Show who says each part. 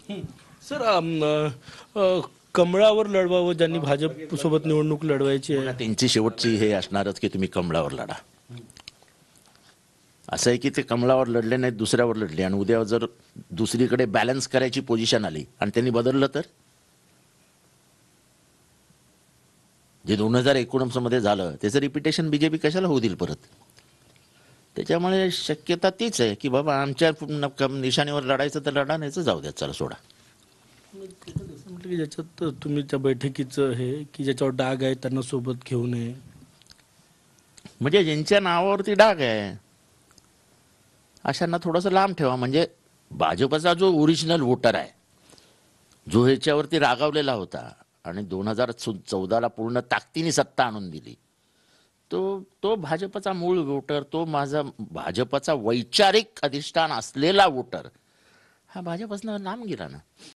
Speaker 1: Sir कमळावर लढवावं ज्यांनी भाजप सोबत निवडणूक लढवायची आहे.
Speaker 2: त्यांची शेवटची हे असणारच की तुम्ही कमळावर लढा. असं आहे की ते कमळावर लढले नाहीत, दुसऱ्यावर लढले, आणि उद्या जर दुसरीकडे बॅलन्स करायची पोझिशन आली आणि त्यांनी बदललं तर जे 2019 मध्ये झालं त्याचं रिपिटेशन बीजेपी कशाला होऊ देईल परत. त्याच्यामुळे शक्यता तीच आहे की बाबा आमच्या निशाणीवर लढायचं तर लढा, नाही तर जाऊ द्या, चला सोडा.
Speaker 1: म्हटलं की ज्याच्यात तुम्ही त्या बैठकीचं हे की ज्याच्यावर डाग आहे त्यांना सोबत घेऊ नये.
Speaker 2: म्हणजे ज्यांच्या नावावरती डाग आहे अशांना थोडंसं लांब ठेवा. म्हणजे भाजपचा जो ओरिजिनल वोटर आहे, जो ह्याच्यावरती रागावलेला होता आणि 2014ला पूर्ण ताकदीने सत्ता आणून दिली, तो भाजपचा मूळ वोटर, तो माझा भाजपचा वैचारिक अधिष्ठान असलेला वोटर हा भाजपचं लांब गेला ना.